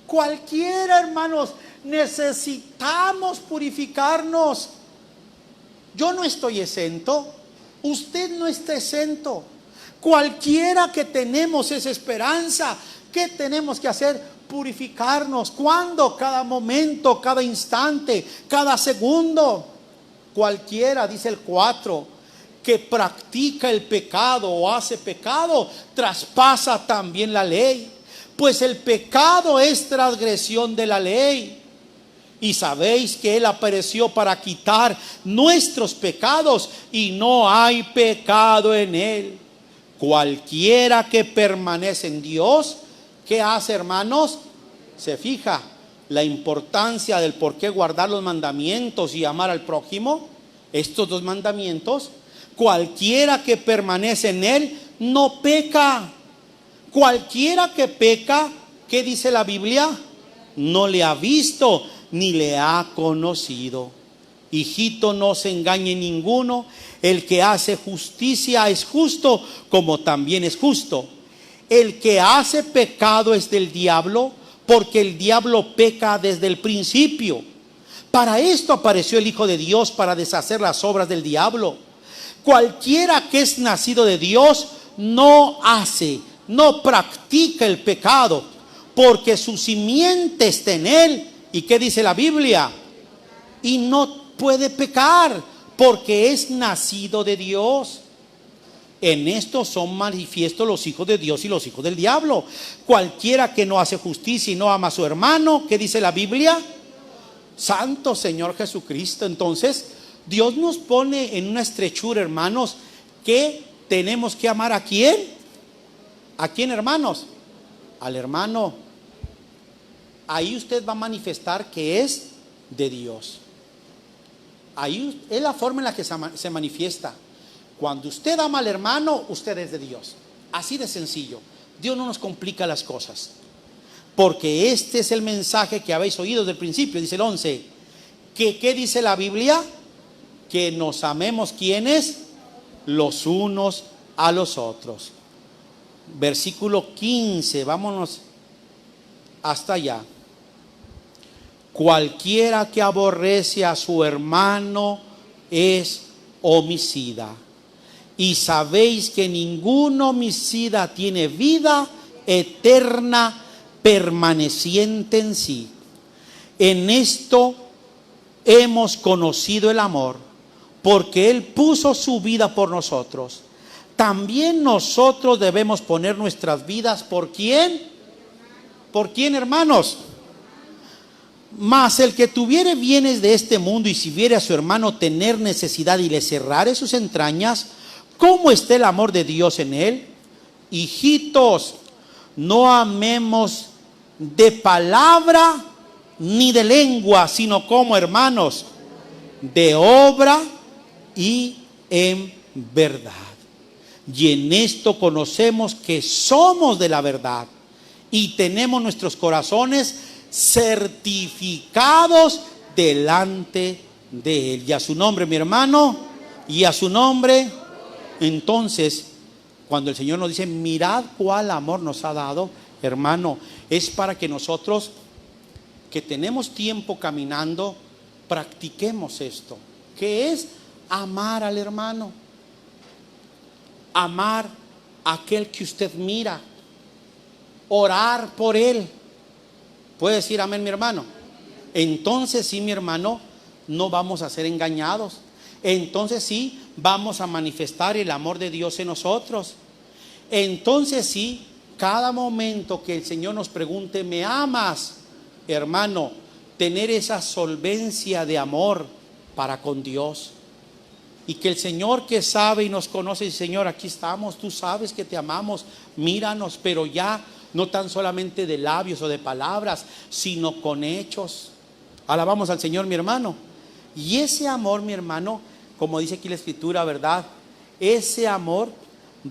A: Cualquiera, hermanos, necesitamos purificarnos. Yo no estoy exento, usted no está exento. Cualquiera que tenemos esa esperanza, ¿qué tenemos que hacer? Purificarnos. ¿Cuándo? Cada momento, cada instante, cada segundo. Cualquiera, dice el 4, que practica el pecado o hace pecado, traspasa también la ley. pues el pecado es transgresión de la ley. Y sabéis que Él apareció para quitar nuestros pecados, y no hay pecado en Él. Cualquiera que permanece en Dios, ¿qué hace, hermanos? Se fija la importancia del por qué guardar los mandamientos y amar al prójimo. Estos dos mandamientos, cualquiera que permanece en Él no peca. Cualquiera que peca, ¿qué dice la Biblia? No le ha visto ni le ha conocido. Hijito, no se engañe ninguno. El que hace justicia es justo, como también es justo. El que hace pecado es del diablo, porque el diablo peca desde el principio. Para esto apareció el Hijo de Dios, para deshacer las obras del diablo. Cualquiera que es nacido de Dios no hace, no practica el pecado, porque su simiente está en él. ¿Y qué dice la Biblia? Y no puede pecar, porque es nacido de Dios. En esto son manifiestos los hijos de Dios y los hijos del diablo. Cualquiera que no hace justicia y no ama a su hermano, ¿qué dice la Biblia? Santo Señor Jesucristo. Entonces, Dios nos pone en una estrechura, hermanos, que tenemos que amar ¿a quién? ¿A quién, hermanos? Al hermano. Ahí usted va a manifestar que es de Dios. Ahí es la forma en la que se manifiesta. Cuando usted ama al hermano, usted es de Dios. Así de sencillo. Dios no nos complica las cosas. Porque este es el mensaje que habéis oído desde el principio, dice el 11. ¿Qué dice la Biblia? Que nos amemos, ¿quiénes? Los unos a los otros. Versículo 15, vámonos hasta allá. Cualquiera que aborrece a su hermano es homicida. Y sabéis que ningún homicida tiene vida eterna permaneciente en sí. En esto hemos conocido el amor, porque Él puso su vida por nosotros. También nosotros debemos poner nuestras vidas ¿por quién? ¿Por quién, hermanos? Mas el que tuviere bienes de este mundo y si viere a su hermano tener necesidad y le cerrare sus entrañas, ¿cómo está el amor de Dios en él? Hijitos, no amemos de palabra ni de lengua, sino como hermanos, de obra y en verdad. Y en esto conocemos que somos de la verdad y tenemos nuestros corazones certificados delante de Él. Y a su nombre, mi hermano, y a su nombre. Entonces, cuando el Señor nos dice, mirad cuál amor nos ha dado, hermano, es para que nosotros, que tenemos tiempo caminando, practiquemos esto, que es amar al hermano, amar a aquel que usted mira, orar por él. ¿Puede decir amén, mi hermano? Entonces sí, mi hermano, no vamos a ser engañados. Entonces sí, vamos a manifestar el amor de Dios en nosotros. Entonces sí, cada momento que el Señor nos pregunte, ¿me amas, hermano? Tener esa solvencia de amor para con Dios. Y que el Señor que sabe y nos conoce, dice, Señor, aquí estamos, tú sabes que te amamos, míranos, pero ya no tan solamente de labios o de palabras, sino con hechos. Alabamos al Señor, mi hermano. Y ese amor, mi hermano, como dice aquí la Escritura, ¿verdad? Ese amor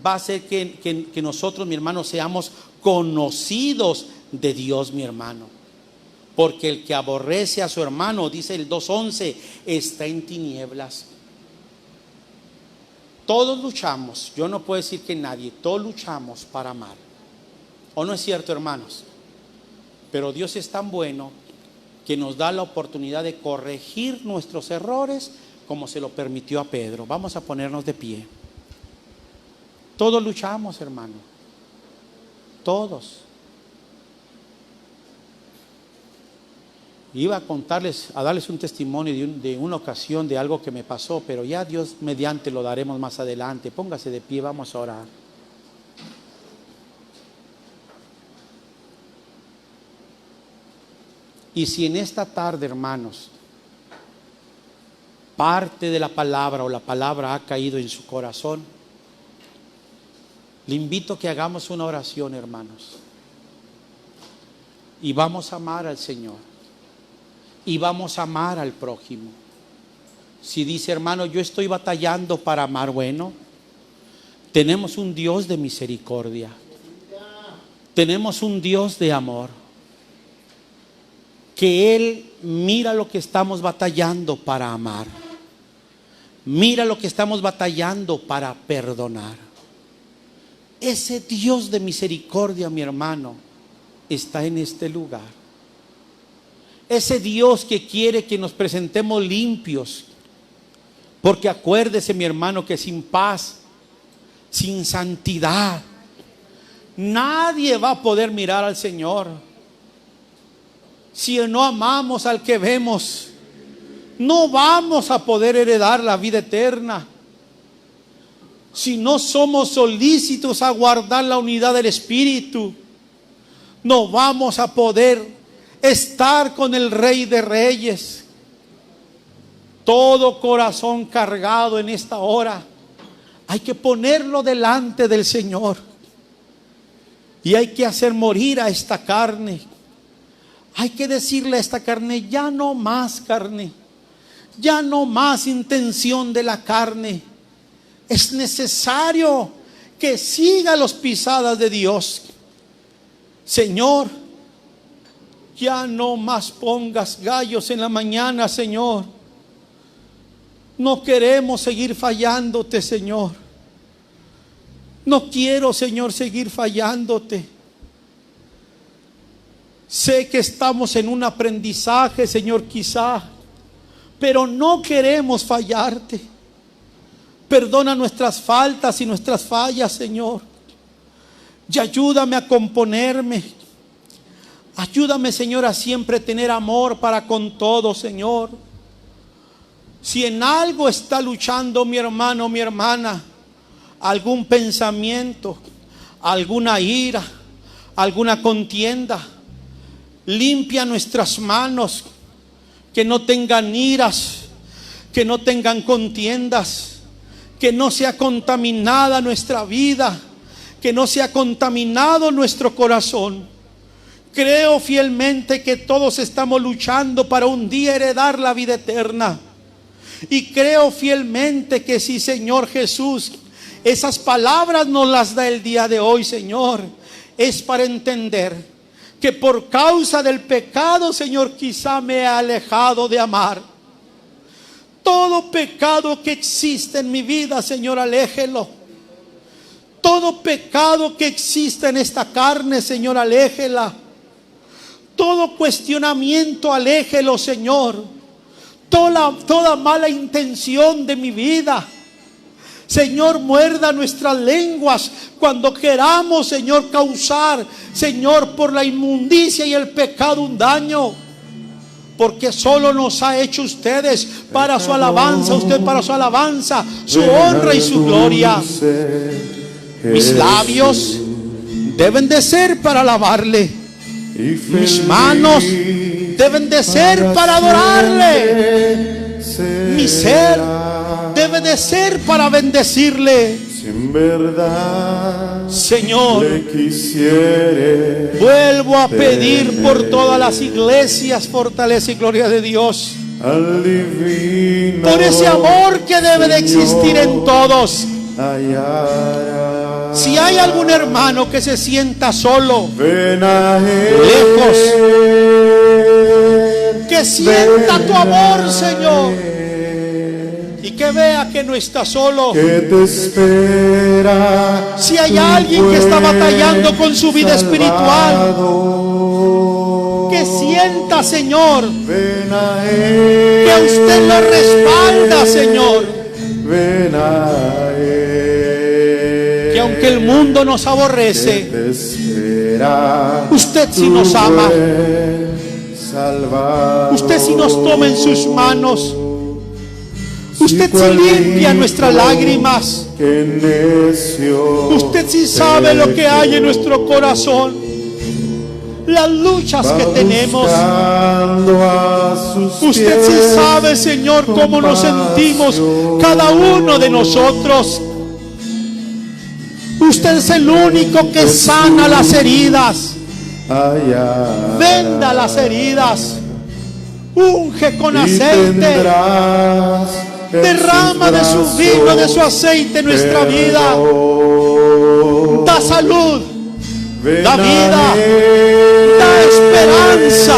A: va a hacer que nosotros, mi hermano, seamos conocidos de Dios, mi hermano. Porque el que aborrece a su hermano, dice el 2:11, está en tinieblas. Todos luchamos, yo no puedo decir que nadie, todos luchamos para amar. ¿O no es cierto, hermanos? Pero Dios es tan bueno que nos da la oportunidad de corregir nuestros errores como se lo permitió a Pedro. Vamos a ponernos de pie. Todos luchamos, hermano. Todos. Iba a contarles, a darles un testimonio de una ocasión de algo que me pasó, pero ya Dios mediante lo daremos más adelante. Póngase de pie, vamos a orar. Y si en esta tarde, hermanos, parte de la palabra o la palabra ha caído en su corazón, le invito a que hagamos una oración, hermanos. Y vamos a amar al Señor. Y vamos a amar al prójimo. Si dice, hermano, yo estoy batallando para amar, bueno, tenemos un Dios de misericordia. Tenemos un Dios de amor. Que Él mira lo que estamos batallando para amar. Mira lo que estamos batallando para perdonar. Ese Dios de misericordia, mi hermano, está en este lugar. Ese Dios que quiere que nos presentemos limpios. Porque acuérdese, mi hermano, que sin paz, sin santidad, nadie va a poder mirar al Señor. Si no amamos al que vemos, no vamos a poder heredar la vida eterna. Si no somos solícitos a guardar la unidad del Espíritu, no vamos a poder estar con el Rey de Reyes. Todo corazón cargado en esta hora, hay que ponerlo delante del Señor. Y hay que hacer morir a esta carne. Hay que decirle a esta carne, ya no más carne. Ya no más intención de la carne. Es necesario que siga las pisadas de Dios. Señor, ya no más pongas gallos en la mañana, Señor. No queremos seguir fallándote, Señor. No quiero, Señor, seguir fallándote. Sé que estamos en un aprendizaje, Señor, quizá, pero no queremos fallarte. Perdona nuestras faltas y nuestras fallas, Señor. Y ayúdame a componerme. Ayúdame, Señor, a siempre tener amor para con todo, Señor. Si en algo está luchando mi hermano, mi hermana, algún pensamiento, alguna ira, alguna contienda, limpia nuestras manos, que no tengan iras, que no tengan contiendas, que no sea contaminada nuestra vida, que no sea contaminado nuestro corazón. Creo fielmente que todos estamos luchando para un día heredar la vida eterna. Y creo fielmente que si, Señor Jesús, esas palabras nos las da el día de hoy, Señor, es para entender que por causa del pecado, Señor, quizá me he alejado de amar. Todo pecado que existe en mi vida, Señor, aléjelo. Todo pecado que existe en esta carne, Señor, aléjela. Todo cuestionamiento, aléjelo, Señor. Toda mala intención de mi vida, Señor, muerda nuestras lenguas cuando queramos, Señor, causar, Señor, por la inmundicia y el pecado un daño. Porque solo nos ha hecho ustedes para su alabanza, usted para su alabanza, su honra y su gloria. Mis labios deben de ser para alabarle. Mis manos deben de ser para adorarle. Mi ser debe de ser para bendecirle.
B: En verdad,
A: Señor,
B: le quisiere,
A: vuelvo a pedir por todas las iglesias fortaleza y gloria de Dios,
B: al divino,
A: por ese amor que debe de existir en todos.
B: hallará.
A: Si hay algún hermano que se sienta solo,
B: Ven a él,
A: lejos, que sienta tu amor, Señor, y que vea que no está solo.
B: que te espera.
A: Si hay alguien que está batallando con su vida espiritual, que sienta, Señor,
B: Ven a él,
A: que usted lo respalda, Señor.
B: Ven a él,
A: Que aunque el mundo nos aborrece,
B: te espera.
A: usted sí nos ama.
B: Salvador.
A: Usted sí nos toma en sus manos. Usted sí limpia nuestras lágrimas.
B: Que necio
A: Usted sí sabe lo que hay en nuestro corazón. las luchas
B: va
A: que tenemos.
B: buscando a sus
A: Usted sí
B: pies
A: sabe, Señor, cómo nos sentimos cada uno de nosotros. Usted es el único que sana las heridas.
B: allá.
A: Venda las heridas. Unge con
B: Y
A: aceite.
B: tendrás en
A: Derrama
B: sus
A: de su
B: brazos
A: vino, de su aceite en nuestra vida.
B: perdón.
A: Da salud,
B: Ven
A: da
B: a
A: vida,
B: Él,
A: da esperanza.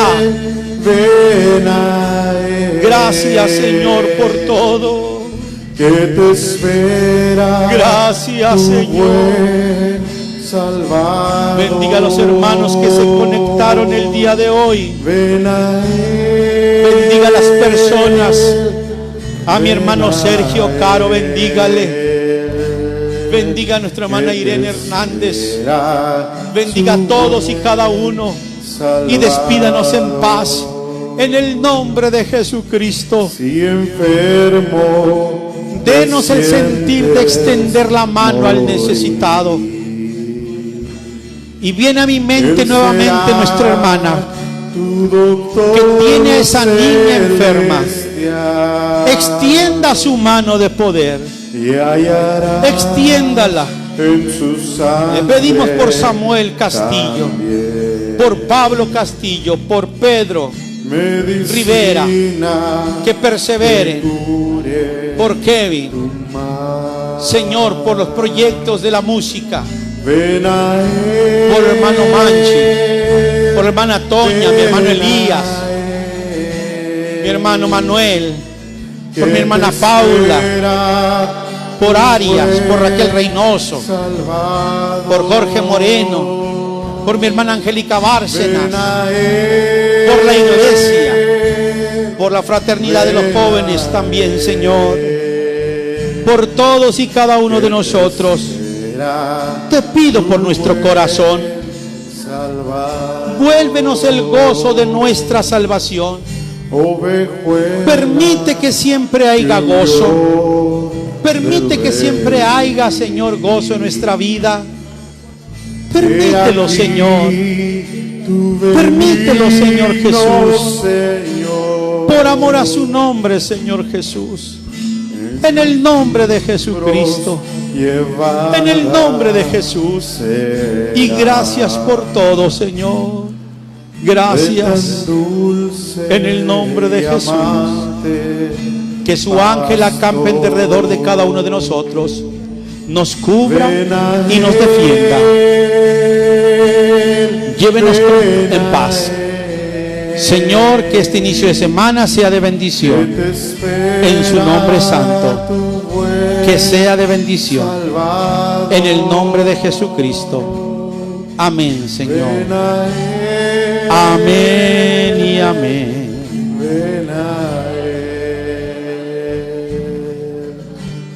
B: ven a Él,
A: Gracias, Señor, por todo.
B: que te espera.
A: Gracias,
B: tu
A: Señor.
B: buen Salvador.
A: Bendiga a los hermanos que se conectaron el día de hoy.
B: Ven a Él,
A: Bendiga a las personas. A mi hermano Sergio Caro, bendígale. Bendiga a nuestra hermana Irene Hernández. Bendiga a todos y cada uno. Y despídanos en paz. En el nombre de Jesucristo.
B: Si enfermo,
A: Denos el sentir de extender la mano al necesitado. Y viene a mi mente nuevamente nuestra hermana que tiene a esa niña enferma. Extienda su mano de poder. Extiéndala. Le pedimos por Samuel Castillo, por Pablo Castillo, por Pedro Rivera, que perseveren, por Kevin, Señor, por los proyectos de la música, por hermano Manchi, por hermana Toña, mi hermano Elías, mi hermano Manuel, por mi hermana Paula, por Arias, por Raquel Reynoso, por Jorge Moreno, por mi hermana Angélica Bárcenas, por la iglesia, por la fraternidad de los jóvenes también, Señor, por todos y cada uno de nosotros. Te pido por nuestro corazón, vuélvenos el gozo de nuestra salvación. Permite que siempre haya gozo. Permite que siempre haya, Señor, gozo en nuestra vida. Permítelo, Señor. Permítelo, Señor Jesús. Por amor a su nombre, Señor Jesús. En el nombre de Jesucristo. En el nombre de Jesús. Y gracias por todo, Señor. Gracias. En el nombre de Jesús. Que su ángel acampe en derredor de cada uno de nosotros, nos cubra y nos defienda. Llévenos en paz. Señor, que este inicio de semana sea de bendición. En su nombre santo. Que sea de bendición. En el nombre de Jesucristo. Amén, Señor. Amén y amén.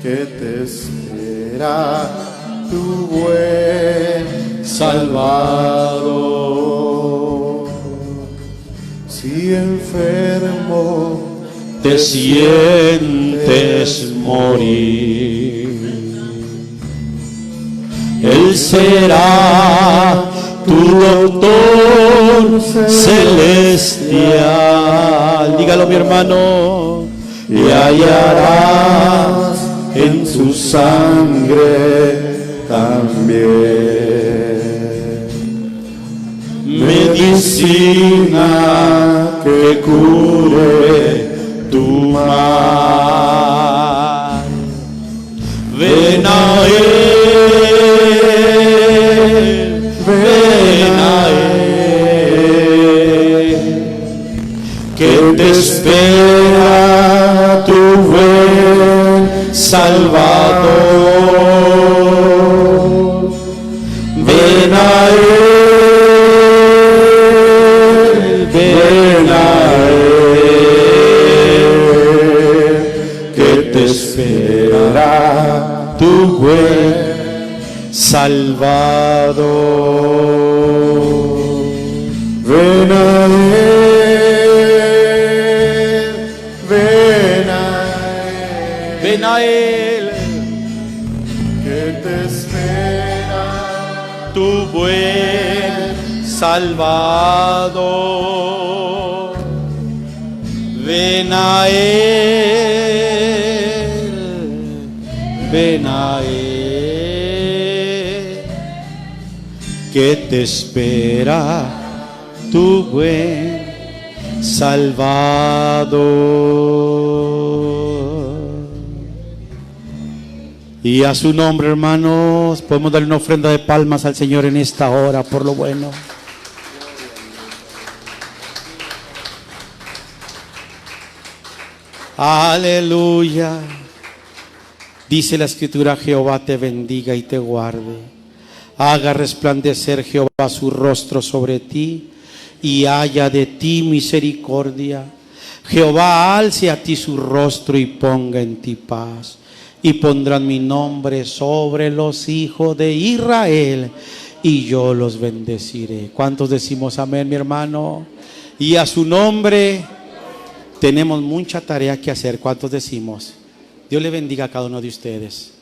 B: Que te espera tu buen Salvador. Si enfermo
A: te sientes morir, Él será tu doctor celestial. Dígalo, mi hermano.
B: y hallarás en su sangre también medicina que cure tu mal.
A: Ven a Él, ven a Él, que te espera tu buen Salvador. Ven a Él, ven a Él, que te espera tu buen Salvador.
B: Ven a Él, ven a Él,
A: Ven a Él,
B: que te espera
A: tu buen Salvador. Salvador. Ven a Él, ven a Él, que te espera tu buen Salvador. Y a su nombre, hermanos, podemos darle una ofrenda de palmas al Señor en esta hora por lo bueno. Aleluya. Dice la Escritura: Jehová te bendiga y te guarde. Haga resplandecer Jehová su rostro sobre ti y haya de ti misericordia. Jehová alce a ti su rostro y ponga en ti paz. Y pondrán mi nombre sobre los hijos de Israel y yo los bendeciré. ¿Cuántos decimos amén, mi hermano? Y a su nombre tenemos mucha tarea que hacer. ¿Cuántos decimos? Dios le bendiga a cada uno de ustedes.